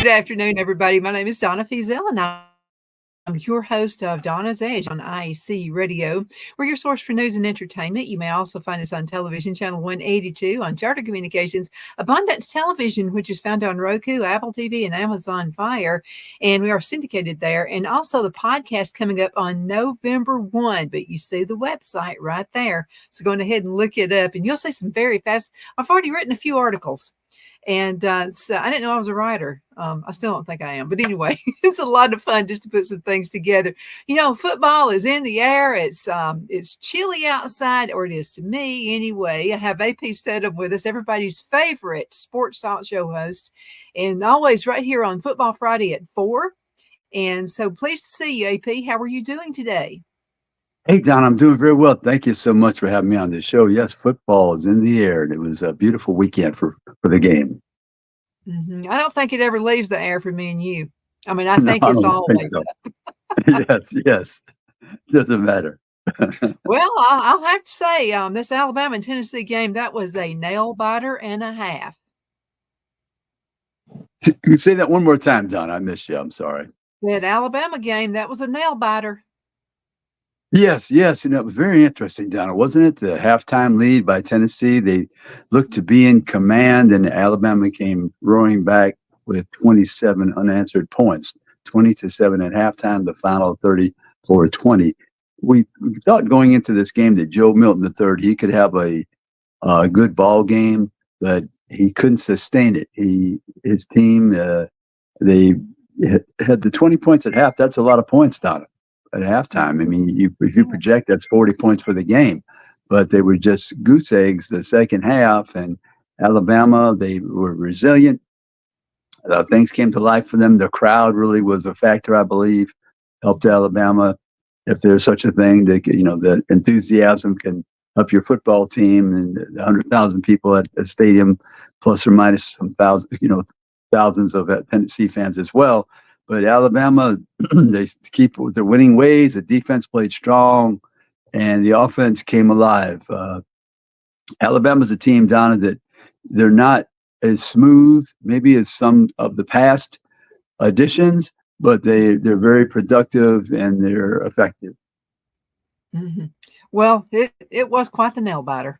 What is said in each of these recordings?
Good afternoon, everybody. My name is Donna Fiesel, and I'm your host of Donna's Edge on IEC Radio. We're your source for news and entertainment. You may also find us on television, channel 182, on Charter Communications, Abundance Television, which is found on Roku, Apple TV, and Amazon Fire, and we are syndicated there. And also the podcast coming up on November 1, but you see the website right there. So go ahead and look it up, and you'll see some very fast. I've already written a few articles. And so I didn't know I was a writer. I still don't think I am. But anyway, it's a lot of fun just to put some things together. You know, football is in the air. It's chilly outside, or it is to me anyway. I have AP Steadham with us, everybody's favorite sports talk show host, and always right here on Football Friday at 4. And so pleased to see you, AP. How are you doing today? Hey, Don, I'm doing very well. Thank you so much for having me on this show. Yes, football is in the air, and it was a beautiful weekend for the game. I don't think it ever leaves the air for me and you. I mean, I think it's always up. Yes. Doesn't matter. Well, I'll have to say, this Alabama and Tennessee game, that was a nail biter and a half. Can you say that one more time, Don? I missed you. I'm sorry. That Alabama game, that was a nail biter. Yes. And it was very interesting, Donna, wasn't it? The halftime lead by Tennessee. They looked to be in command, and Alabama came roaring back with 27 unanswered points, 20-7 at halftime, the final 34-20. We thought going into this game that Joe Milton III, he could have a good ball game, but he couldn't sustain it. His team, they had the 20 points at half. That's a lot of points, Donna. At halftime. I mean, if you project, that's 40 points for the game, but they were just goose eggs the second half. And Alabama, they were resilient. Things came to life for them. The crowd really was a factor, I believe, helped Alabama. If there's such a thing, the enthusiasm can help your football team, and 100,000 people at a stadium, plus or minus some thousands of Tennessee fans as well. But Alabama, they keep with their winning ways. The defense played strong, and the offense came alive. Alabama's a team, Donna, that they're not as smooth, maybe as some of the past additions, but they're very productive and they're effective. Mm-hmm. Well, it was quite the nail biter.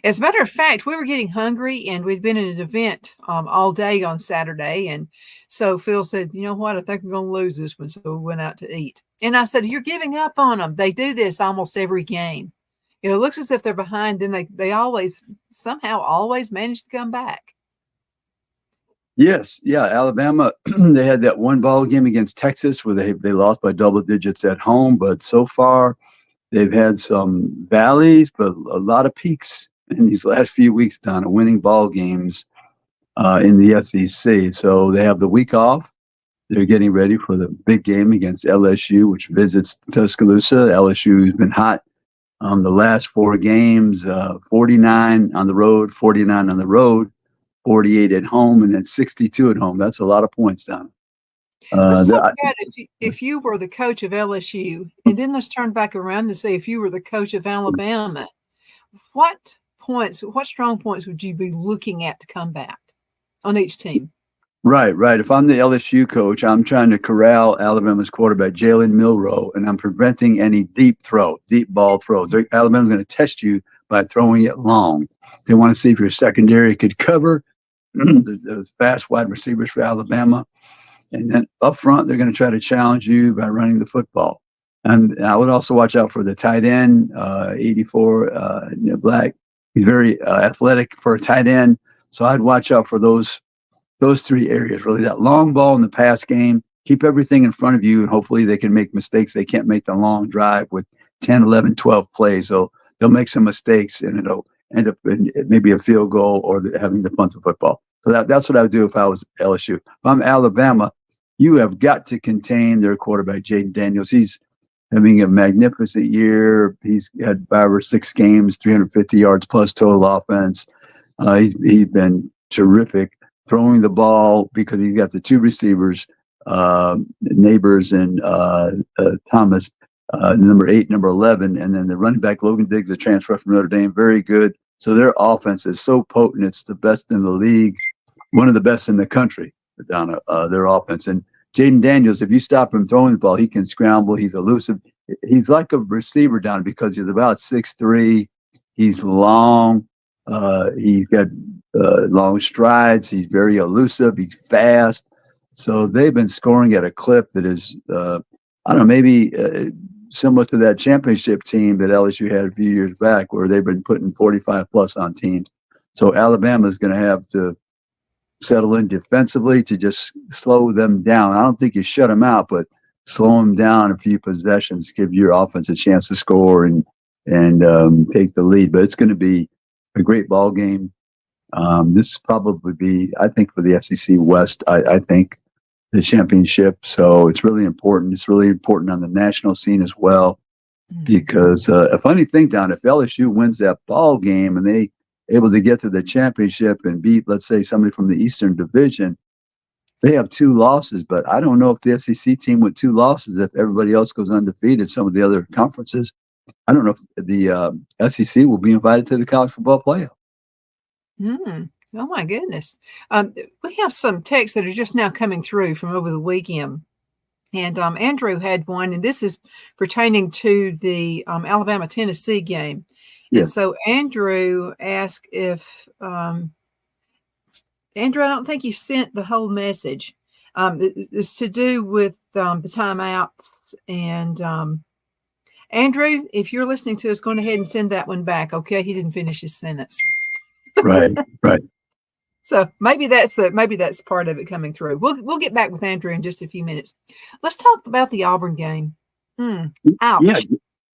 As a matter of fact, we were getting hungry, and we'd been at an event all day on Saturday. And so Phil said, you know what, I think we're going to lose this one. So we went out to eat. And I said, you're giving up on them. They do this almost every game. It looks as if they're behind, then they somehow always manage to come back. Yes. Yeah. Alabama, they had that one ball game against Texas where they lost by double digits at home. But so far, they've had some valleys, but a lot of peaks in these last few weeks, Donna, winning ball games in the SEC. So they have the week off. They're getting ready for the big game against LSU, which visits Tuscaloosa. LSU has been hot the last 4 games, 49 on the road, 49 on the road, 48 at home, and then 62 at home. That's a lot of points, Donna. Let's talk about if you were the coach of LSU, and then let's turn back around and say if you were the coach of Alabama, what strong points would you be looking at to combat on each team? Right. If I'm the LSU coach, I'm trying to corral Alabama's quarterback, Jalen Milroe, and I'm preventing any deep ball throws. Alabama's going to test you by throwing it long. They want to see if your secondary could cover those fast wide receivers for Alabama. And then up front, they're going to try to challenge you by running the football. And I would also watch out for the tight end, 84, Black. He's very athletic for a tight end. So I'd watch out for those 3 areas, really. That long ball in the pass game, keep everything in front of you, and hopefully they can make mistakes. They can't make the long drive with 10, 11, 12 plays. So they'll make some mistakes, and it'll end up in maybe a field goal or having to punt the football. So that's what I would do if I was LSU. If I'm Alabama, you have got to contain their quarterback, Jaden Daniels. He's having a magnificent year. He's had 5 or 6 games, 350 yards plus total offense. He's been terrific throwing the ball because he's got the 2 receivers, Neighbors and Thomas, number 8, number 11, and then the running back, Logan Diggs, the transfer from Notre Dame, very good. So their offense is so potent. It's the best in the league, one of the best in the country. Donna, their offense. And Jaden Daniels, if you stop him throwing the ball, he can scramble. He's elusive. He's like a receiver, Donna, because he's about 6'3". He's long. He's got long strides. He's very elusive. He's fast. So they've been scoring at a clip that is, I don't know, maybe similar to that championship team that LSU had a few years back, where they've been putting 45 plus on teams. So Alabama is going to have to settle in defensively to just slow them down. I don't think you shut them out, but slow them down a few possessions, give your offense a chance to score and take the lead. But it's going to be a great ball game. This probably be, I think, for the SEC West, I think, the championship. So it's really important. It's really important on the national scene as well, because a funny thing, Don, if LSU wins that ball game and they able to get to the championship and beat, let's say, somebody from the Eastern Division, they have 2 losses. But I don't know if the SEC team with 2 losses, if everybody else goes undefeated, some of the other conferences, I don't know if the SEC will be invited to the college football playoff. Oh, my goodness. We have some texts that are just now coming through from over the weekend. And Andrew had one, and this is pertaining to the Alabama-Tennessee game. Yeah. And so Andrew asked if Andrew, I don't think you sent the whole message. It's to do with the timeouts. And Andrew, if you're listening to us, go ahead and send that one back. Okay, he didn't finish his sentence. Right. So maybe that's part of it coming through. We'll get back with Andrew in just a few minutes. Let's talk about the Auburn game. Ouch.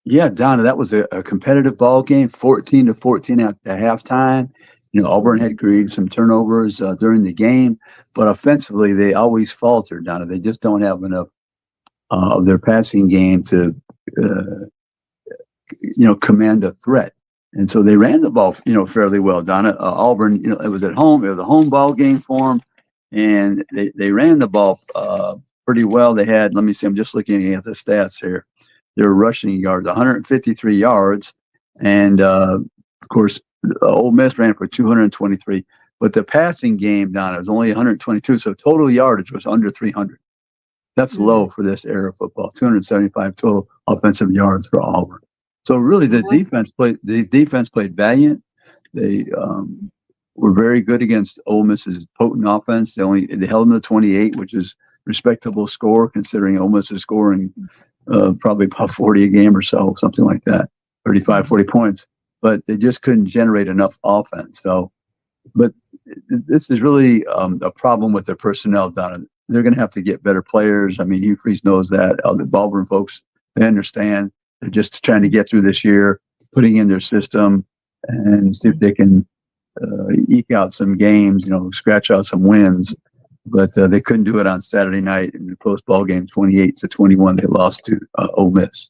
Yeah, Donna, that was a competitive ball game, 14-14 at the halftime. Auburn had created some turnovers during the game, but offensively they always falter, Donna. They just don't have enough of their passing game to, command a threat. And so they ran the ball, fairly well, Donna. Auburn, it was at home. It was a home ball game for them, and they ran the ball pretty well. They had, let me see, I'm just looking at the stats here. Their rushing yards, 153 yards, and of course, Ole Miss ran for 223. But the passing game, Donna, was only 122, so total yardage was under 300. That's low for this era of football. 275 total offensive yards for Auburn. So really, the defense played valiant. They were very good against Ole Miss's potent offense. They held them to 28, which is respectable score considering Ole Miss is scoring probably about 40 a game or so, something like that, 35, 40 points. But they just couldn't generate enough offense. So, but this is really a problem with their personnel, Donna. They're going to have to get better players. I mean, Hugh Freeze knows that. The Auburn folks, they understand. They're just trying to get through this year, putting in their system and see if they can eke out some games, scratch out some wins. But they couldn't do it on Saturday night in the close ball game, 28-21. They lost to Ole Miss.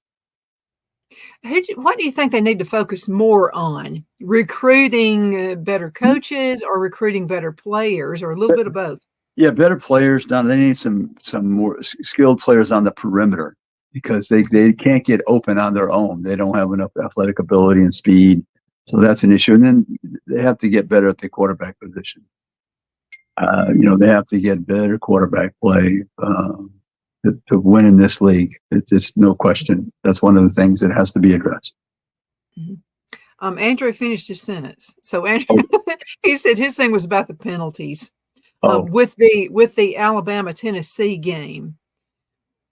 What do you think they need to focus more on? Recruiting better coaches or recruiting better players, or a little bit of both? Yeah, better players, Don. They need some more skilled players on the perimeter because they can't get open on their own. They don't have enough athletic ability and speed. So that's an issue. And then they have to get better at the quarterback position. They have to get better quarterback play to win in this league. It's just no question. That's one of the things that has to be addressed. Mm-hmm. Andrew finished his sentence. So Andrew, he said his thing was about the penalties with the Alabama-Tennessee game.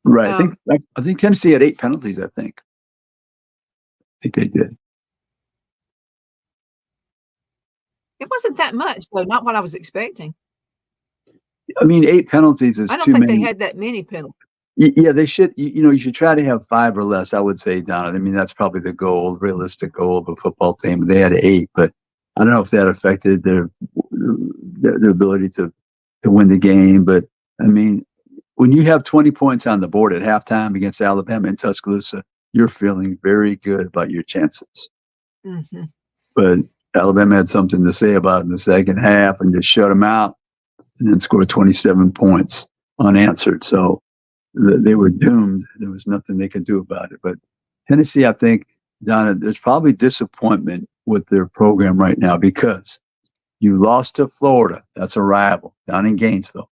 Right. I think Tennessee had 8 penalties. I think they did. It wasn't that much, though. Not what I was expecting. I mean, 8 penalties is too many. I don't think they had that many penalties. Yeah, they should. You should try to have 5 or less, I would say, Donna. I mean, that's probably the realistic goal of a football team. They had 8, but I don't know if that affected their ability to win the game. But I mean, when you have 20 points on the board at halftime against Alabama in Tuscaloosa, you're feeling very good about your chances. Mm-hmm. But Alabama had something to say about it in the second half and just shut them out and then scored 27 points unanswered. So they were doomed. There was nothing they could do about it. But Tennessee, I think, Donna, there's probably disappointment with their program right now because you lost to Florida. That's a rival down in Gainesville.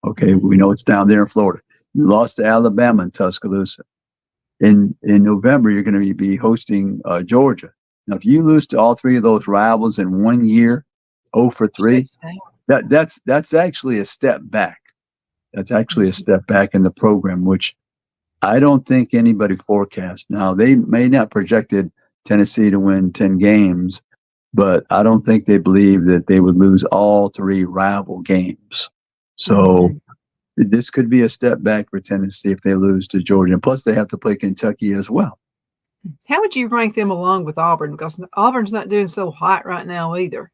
Okay, we know it's down there in Florida. You lost to Alabama in Tuscaloosa. In November, you're going to be hosting Georgia. Now, if you lose to all three of those rivals in 1 year, 0 for 3, that's actually a step back. That's actually a step back in the program, which I don't think anybody forecast. Now, they may not projected Tennessee to win 10 games, but I don't think they believe that they would lose all 3 rival games. So this could be a step back for Tennessee if they lose to Georgia. And plus, they have to play Kentucky as well. How would you rank them along with Auburn? Because Auburn's not doing so hot right now either.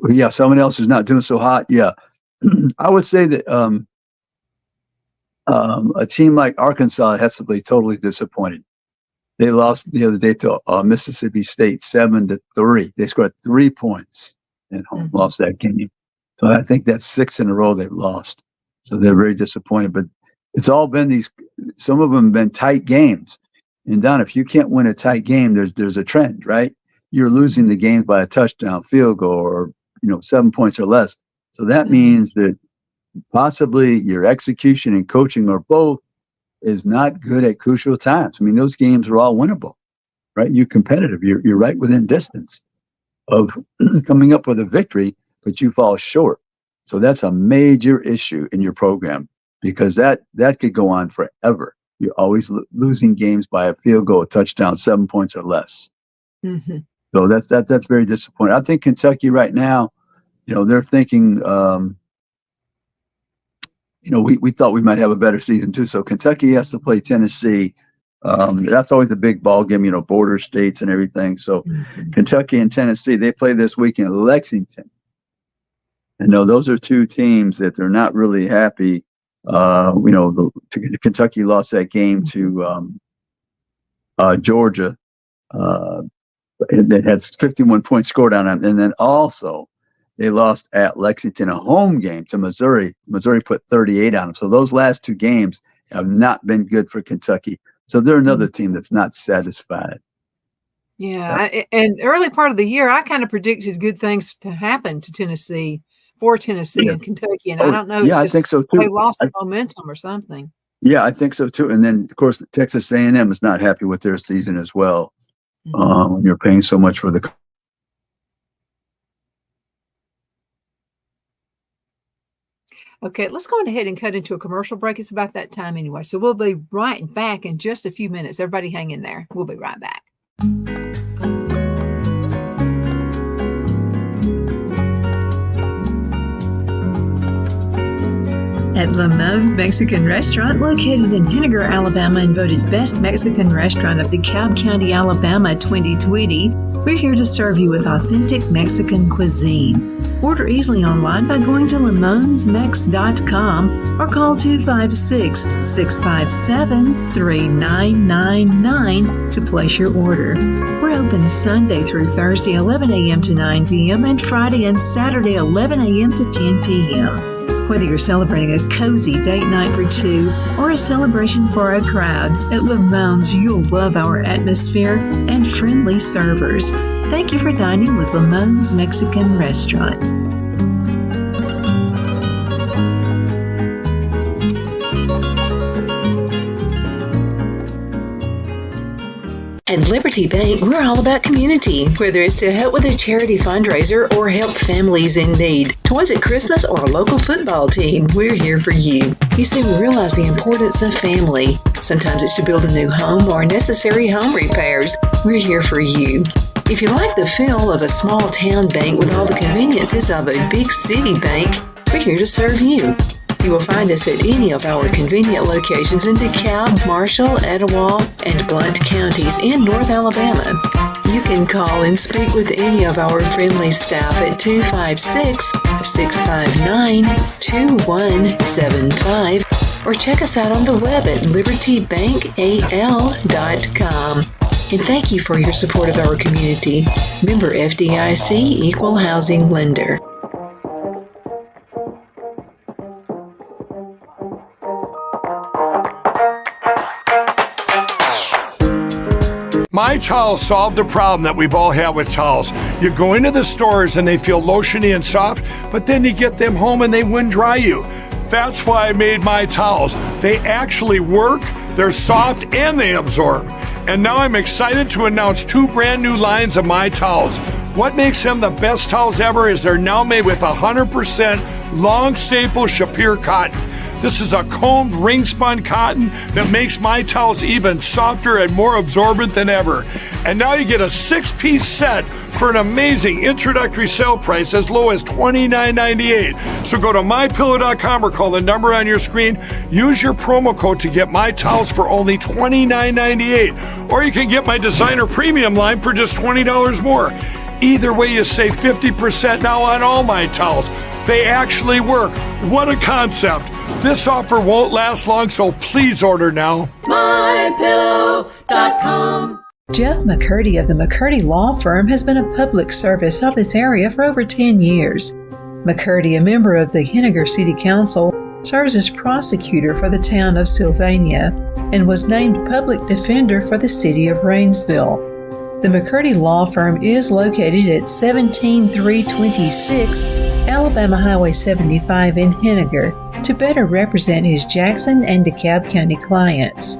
Yeah, someone else who's not doing so hot. Yeah, I would say that a team like Arkansas has to be totally disappointed. They lost the other day to Mississippi State 7-3. They scored 3 points at home, lost that game. So I think that's 6 in a row they've lost. So they're very disappointed. But it's all been some of them have been tight games. And Don, if you can't win a tight game, there's a trend, right? You're losing the games by a touchdown, field goal, or 7 points or less. So that means that possibly your execution and coaching or both is not good at crucial times. I mean, those games are all winnable, right? You're competitive. You're right within distance of coming up with a victory, but you fall short. So that's a major issue in your program because that could go on forever. You're always losing games by a field goal, a touchdown, 7 points or less. So that's very disappointing. I think Kentucky right now, they're thinking, we thought we might have a better season too. So Kentucky has to play Tennessee. That's always a big ball game, border states and everything. So Kentucky and Tennessee, they play this week in Lexington. And those are 2 teams that they're not really happy. Kentucky lost that game to Georgia. That had 51 points scored on them. And then also they lost at Lexington, a home game to Missouri. Missouri put 38 on them. So those last 2 games have not been good for Kentucky. So they're another team that's not satisfied. Yeah. And early part of the year, I kind of predicted good things to happen to Tennessee, and Kentucky. And I don't know. Yeah, I think so too. They lost the momentum or something. Yeah, I think so too. And then, of course, Texas A&M is not happy with their season as well. You're paying so much for the. Okay, let's go ahead and cut into a commercial break. It's about that time anyway. So we'll be right back in just a few minutes. Everybody hang in there. We'll be right back. At Lamone's Mexican Restaurant, located in Henniger, Alabama, and voted Best Mexican Restaurant of the Cobb County, Alabama 2020, we're here to serve you with authentic Mexican cuisine. Order easily online by going to lamonsmex.com or call 256-657-3999 to place your order. We're open Sunday through Thursday, 11 a.m. to 9 p.m. and Friday and Saturday, 11 a.m. to 10 p.m. Whether you're celebrating a cozy date night for 2 or a celebration for a crowd, at Lamone's you'll love our atmosphere and friendly servers. Thank you for dining with Lamone's Mexican Restaurant. At Liberty Bank, we're all about community, whether it's to help with a charity fundraiser or help families in need. Toys at Christmas or a local football team, we're here for you. You see, we realize the importance of family. Sometimes it's to build a new home or necessary home repairs. We're here for you. If you like the feel of a small town bank with all the conveniences of a big city bank, we're here to serve you. You will find us at any of our convenient locations in DeKalb, Marshall, Etowah, and Blount counties in North Alabama. You can call and speak with any of our friendly staff at 256-659-2175 or check us out on the web at libertybankal.com. And thank you for your support of our community. Member FDIC Equal Housing Lender. My Towels solved the problem that we've all had with towels. You go into the stores and they feel lotiony and soft, but then you get them home and they wind dry you. That's why I made my towels. They actually work, they're soft, and they absorb. And now I'm excited to announce 2 brand new lines of my towels. What makes them the best towels ever is they're now made with 100% long staple Shapir cotton. This is a combed ring spun cotton that makes my towels even softer and more absorbent than ever. And now you get a 6-piece set for an amazing introductory sale price as low as $29.98. So go to mypillow.com or call the number on your screen. Use your promo code to get my towels for only $29.98. Or you can get my designer premium line for just $20 more. Either way, you save 50% now on all my towels. They actually work. What a concept. This offer won't last long, so please order now. mypillow.com. Jeff McCurdy of the McCurdy Law Firm has been a public service of this area for over 10 years. McCurdy, a member of the Henniger City Council, serves as prosecutor for the town of Sylvania and was named public defender for the city of Rainsville. The McCurdy Law Firm is located at 17326 Alabama Highway 75 in Henniger to better represent his Jackson and DeKalb County clients.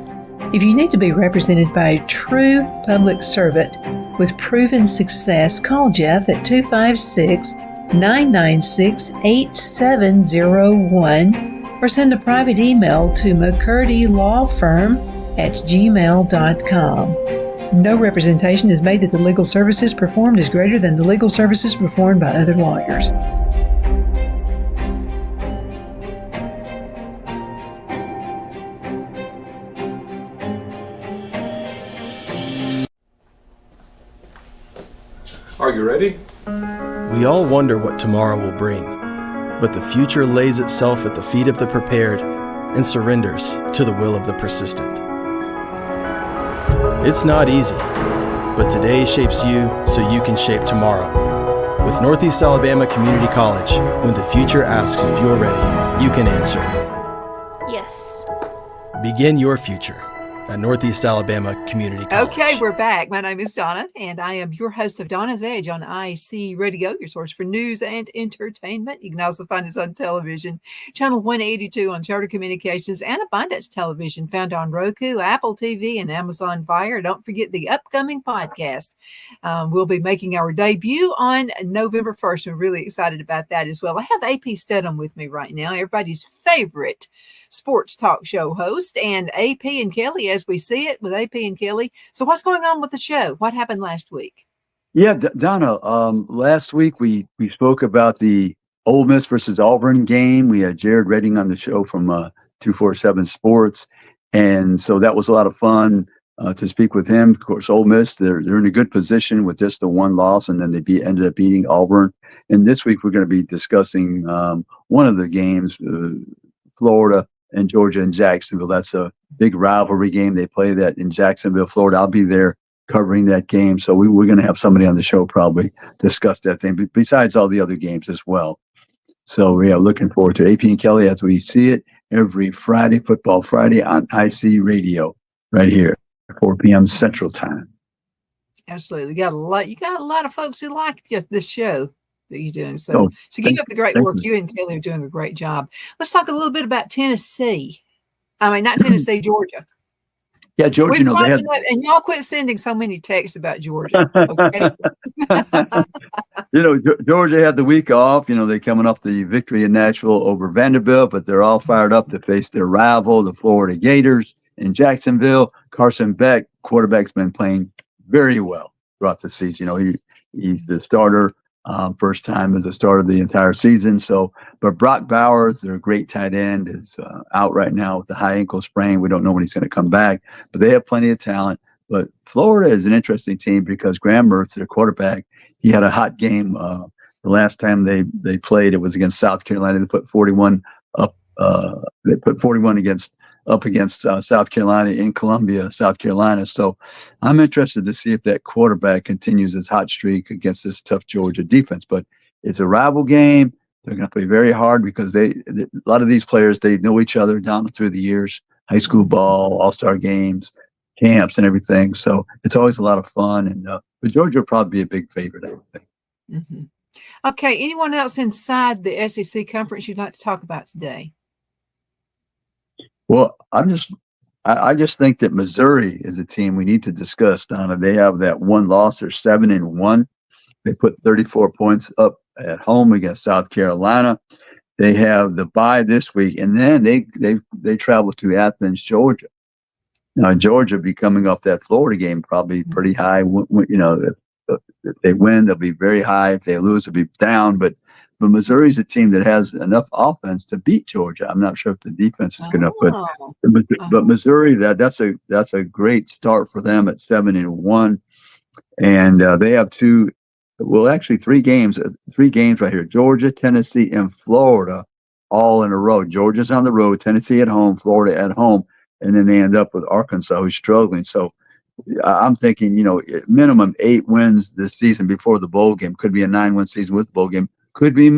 If you need to be represented by a true public servant with proven success, call Jeff at 256-996-8701 or send a private email to mccurdylawfirm@gmail.com. No representation is made that the legal services performed is greater than the legal services performed by other lawyers. Are you ready? We all wonder what tomorrow will bring, but the future lays itself at the feet of the prepared and surrenders to the will of the persistent. It's not easy, but today shapes you so you can shape tomorrow. With Northeast Alabama Community College, when the future asks if you're ready, you can answer. Yes. Begin your future at Northeast Alabama Community College. Okay, we're back. My name is Donna, and I am your host of Donna's Age on IC Radio, your source for news and entertainment. You can also find us on television, channel 182 on Charter Communications and Abundance Television, found on Roku, Apple TV, and Amazon Fire. Don't forget the upcoming podcast. We'll be making our debut on November 1st. We're really excited about that as well. I have AP Steadham with me right now, everybody's favorite sports talk show host, and AP and Kelly as we see it with AP and Kelly. So what's going on with the show? What happened last week? Yeah, Donna, last week we spoke about the Ole Miss versus Auburn game. We had Jared Redding on the show from 247 Sports. And so that was a lot of fun to speak with him. Of course, Ole Miss, they're in a good position with just the one loss, and then they ended up beating Auburn. And this week we're going to be discussing one of the games, Florida and Georgia and Jacksonville. That's a big rivalry game. They play that in Jacksonville, Florida. I'll be there covering that game. So we're going to have somebody on the show probably discuss that thing, besides all the other games as well. So yeah, looking forward to AP and Kelly as we see it every Friday, Football Friday on IC Radio right here at 4 p.m. Central Time. Absolutely. You got a lot of folks who like this show that you're doing. So keep up the great work. You and Kelly are doing a great job. Let's talk a little bit about Tennessee. I mean, not Tennessee, Georgia. Yeah, Georgia. And y'all quit sending so many texts about Georgia. Okay. Georgia had the week off. They're coming off the victory in Nashville over Vanderbilt, but they're all fired up to face their rival, the Florida Gators in Jacksonville. Carson Beck, quarterback's been playing very well throughout the season. He's the starter. First time as a starter the entire season. But Brock Bowers, their great tight end, is out right now with the high ankle sprain. We don't know when he's going to come back, but they have plenty of talent. But Florida is an interesting team because Graham Mertz, their quarterback, he had a hot game. The last time they played, it was against South Carolina. They put 41 up. They put 41 up against South Carolina in Columbia, South Carolina. So I'm interested to see if that quarterback continues his hot streak against this tough Georgia defense. But it's a rival game. They're going to play very hard because a lot of these players, they know each other down through the years, high school ball, all-star games, camps and everything. So it's always a lot of fun. But Georgia will probably be a big favorite, I would think. Mm-hmm. Okay. Anyone else inside the SEC conference you'd like to talk about today? Well, I just think that Missouri is a team we need to discuss, Donna. They have that one loss. They're 7-1. They put 34 points up at home against South Carolina. They have the bye this week, and then they travel to Athens, Georgia. Now, Georgia be coming off that Florida game, probably pretty high. If they win, they'll be very high. If they lose, they'll be down. But Missouri's a team that has enough offense to beat Georgia. I'm not sure if the defense is good enough, but Missouri, that's a great start for them at 7-1, and they have three games right here: Georgia, Tennessee, and Florida, all in a row. Georgia's on the road, Tennessee at home, Florida at home, and then they end up with Arkansas, who's struggling. So I'm thinking, minimum 8 wins this season before the bowl game. Could be a 9-win season with the bowl game. Could be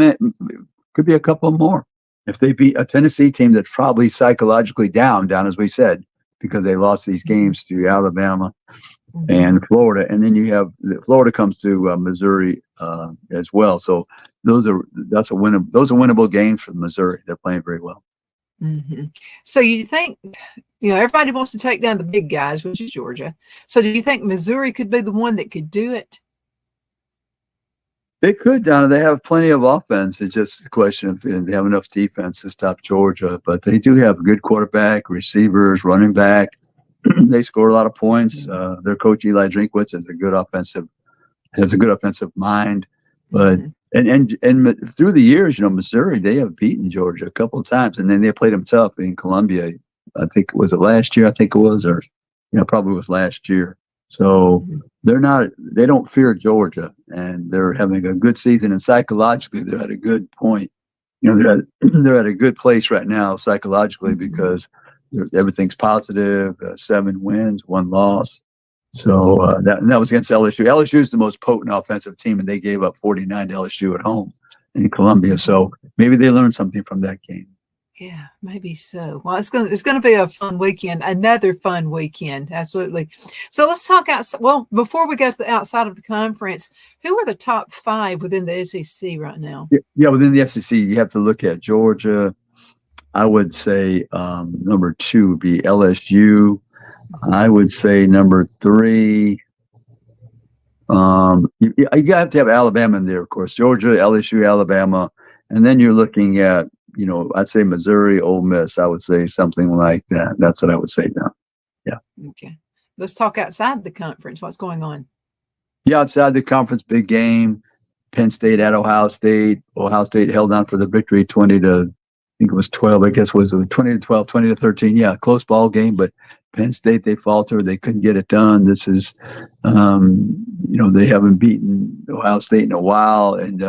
a couple more. If they beat a Tennessee team that's probably psychologically down as we said, because they lost these games to Alabama and Florida, and then Florida comes to Missouri as well. So those are winnable games for Missouri. They're playing very well. Mm-hmm. So you think, everybody wants to take down the big guys, which is Georgia. So do you think Missouri could be the one that could do it? They could, Donna. They have plenty of offense. It's just a question of they have enough defense to stop Georgia. But they do have a good quarterback, receivers, running back. They score a lot of points. Their coach Eli Drinkwitz has a good offensive mind. But and through the years, Missouri, they have beaten Georgia a couple of times, and then they played them tough in Columbia. I think was it last year? I think it was, or probably was last year. So they don't fear Georgia, and they're having a good season. And psychologically, they're at a good point. They're at a good place right now psychologically because everything's positive. 7 wins, 1 loss. So that was against LSU. LSU is the most potent offensive team, and they gave up 49 to LSU at home in Columbia. So maybe they learned something from that game. Yeah, maybe so. Well, it's gonna be a fun weekend, another fun weekend, absolutely. So let's talk before we go to the outside of the conference, who are the top 5 within the SEC right now? Yeah, within the SEC, you have to look at Georgia. I would say number 2 would be LSU. I would say number 3. You have to have Alabama in there, of course. Georgia, LSU, Alabama, and then you're looking at I'd say Missouri, Ole Miss. I would say something like that. That's what I would say now. Yeah. Okay. Let's talk outside the conference. What's going on? Yeah, outside the conference, big game. Penn State at Ohio State. Ohio State held on for the victory, 20 to, I think it was 12. I guess was 20 to 12, 20 to 13. Yeah, close ball game, but Penn State, they faltered. They couldn't get it done. This is, they haven't beaten Ohio State in a while, and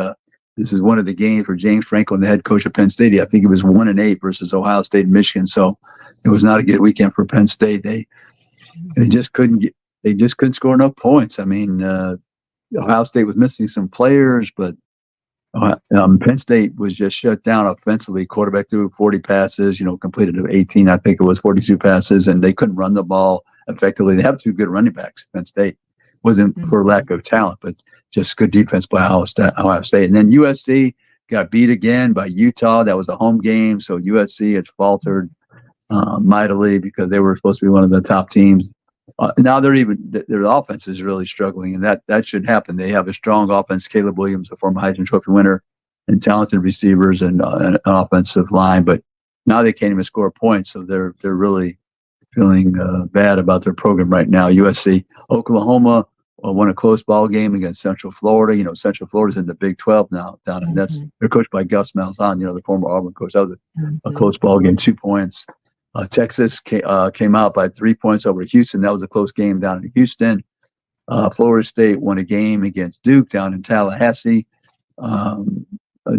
this is one of the games for James Franklin, the head coach of Penn State. I think it was 1-8 versus Ohio State and Michigan. So it was not a good weekend for Penn State. They just couldn't score enough points. I mean, Ohio State was missing some players, but Penn State was just shut down offensively. Quarterback threw 40 passes, completed 18, I think it was 42 passes, and they couldn't run the ball effectively. They have 2 good running backs. Penn State wasn't for lack of talent, but just good defense by Ohio State. And then USC got beat again by Utah. That was a home game, so USC has faltered mightily because they were supposed to be one of the top teams. Now their offense is really struggling, and that should happen. They have a strong offense. Caleb Williams, a former Heisman Trophy winner, and talented receivers and an offensive line, but now they can't even score points, so they're really feeling bad about their program right now. USC, Oklahoma won a close ball game against Central Florida. Central Florida's in the Big 12 now, down, and they're coached by Gus Malzahn, the former Auburn coach. That was a close ball game, 2 points. Texas came out by 3 points over Houston. That was a close game down in Houston. Florida State won a game against Duke down in Tallahassee.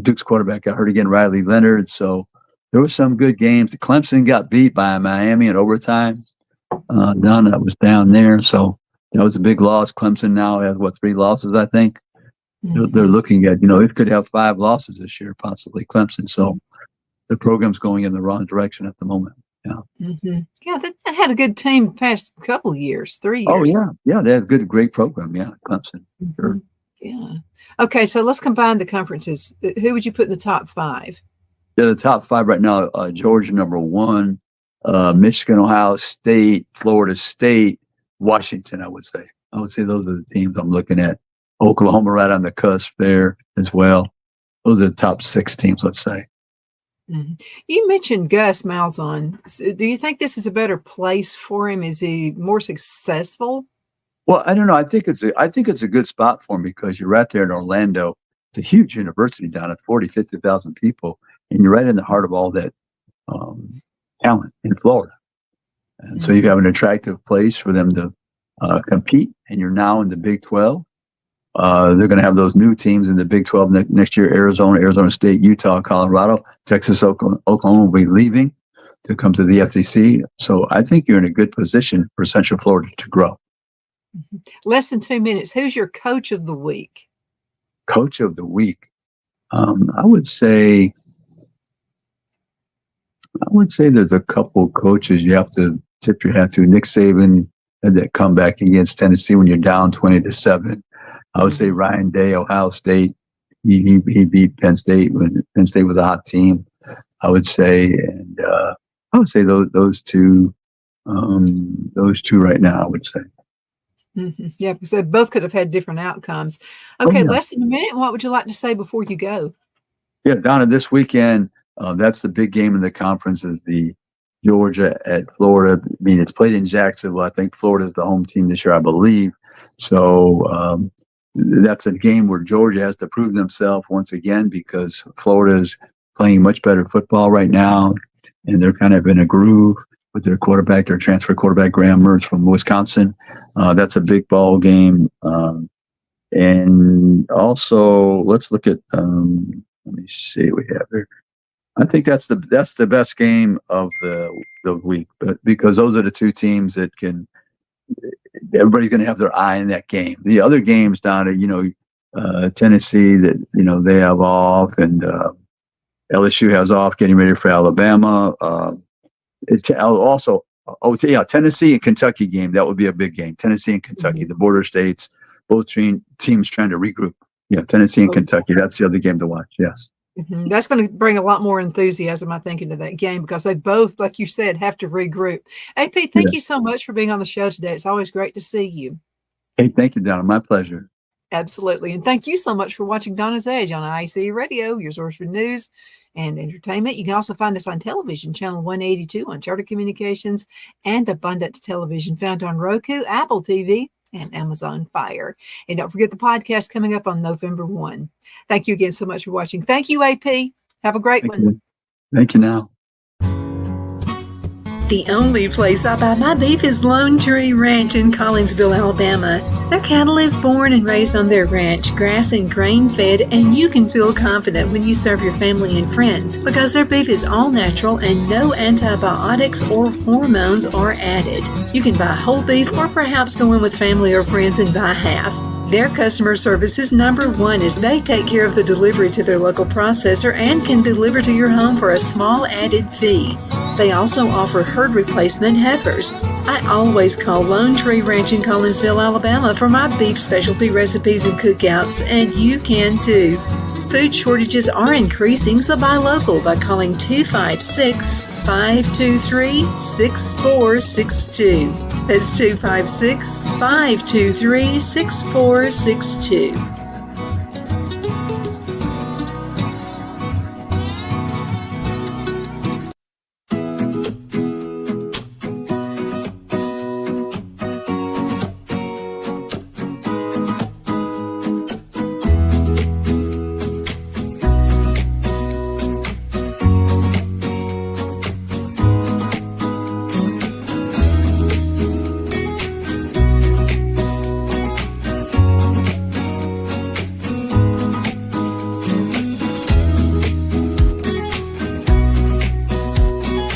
Duke's quarterback got hurt again, Riley Leonard. So there were some good games. Clemson got beat by Miami in overtime. That was down there. So that was a big loss. Clemson now has, 3 losses, I think. They're looking at, it could have 5 losses this year, possibly, Clemson. So the program's going in the wrong direction at the moment. Yeah. Yeah, that had a good team past couple of years, 3 years. Oh, yeah. Yeah, they have a great program. Yeah, Clemson. Sure. Yeah. Okay, so let's combine the conferences. Who would you put in the top 5? Yeah, the top 5 right now, Georgia number 1, Michigan, Ohio State, Florida State, Washington, I would say. I would say those are the teams I'm looking at. Oklahoma right on the cusp there as well. Those are the top 6 teams, let's say. Mhm. You mentioned Gus Malzahn. Do you think this is a better place for him? Is he more successful? Well, I don't know. I think it's a good spot for him because you're right there in Orlando. It's a huge university down at 50,000 people, and you're right in the heart of all that talent in Florida. And so you have an attractive place for them to compete, and you're now in the Big 12. They're going to have those new teams in the Big 12 next year: Arizona State, Utah, Colorado, Texas, Oklahoma will be leaving to come to the SEC. So I think you're in a good position for Central Florida to grow. Less than 2 minutes. Who's your coach of the week? Coach of the week. I would say there's a couple coaches you have to tip your hat to. Nick Saban had that comeback against Tennessee when you're down 20-7. I would say Ryan Day, Ohio State. He beat Penn State when Penn State was a hot team. I would say those two right now. I would say. Yeah, because they both could have had different outcomes. Okay, less than a minute. What would you like to say before you go? Yeah, Donna, this weekend, that's the big game in the conference is the Georgia at Florida. I mean, it's played in Jacksonville. I think Florida is the home team this year, I believe. So that's a game where Georgia has to prove themselves once again because Florida is playing much better football right now, and they're kind of in a groove with their quarterback, their transfer quarterback, Graham Mertz from Wisconsin. That's a big ball game. And also, let's look at, let me see what we have here. I think that's the best game of the week, but because those are the two teams that everybody's going to have their eye in that game. The other games down at, Tennessee that, they have off, and LSU has off getting ready for Alabama. Tennessee and Kentucky game. That would be a big game. Tennessee and Kentucky, the border states, both teams trying to regroup. Yeah, Tennessee and Kentucky. That's the other game to watch. Yes. That's going to bring a lot more enthusiasm, I think, into that game because they both, like you said, have to regroup. AP, thank you so much for being on the show today. It's always great to see you. Hey, thank you, Donna. My pleasure. Absolutely. And thank you so much for watching Donna's Edge on IC Radio, your source for news and entertainment. You can also find us on television, channel 182 on Charter Communications and Abundant Television, found on Roku, Apple TV, and Amazon Fire. And don't forget the podcast coming up on November 1. Thank you again so much for watching. Thank you, AP. Have a great one. Thank you now. The only place I buy my beef is Lone Tree Ranch in Collinsville, Alabama. Their cattle is born and raised on their ranch, grass and grain fed, and you can feel confident when you serve your family and friends because their beef is all natural and no antibiotics or hormones are added. You can buy whole beef or perhaps go in with family or friends and buy half. Their customer service is number one as they take care of the delivery to their local processor and can deliver to your home for a small added fee. They also offer herd replacement heifers. I always call Lone Tree Ranch in Collinsville, Alabama for my beef specialty recipes and cookouts, and you can too. Food shortages are increasing, so buy local by calling 256-523-6462. That's 256-523-6462.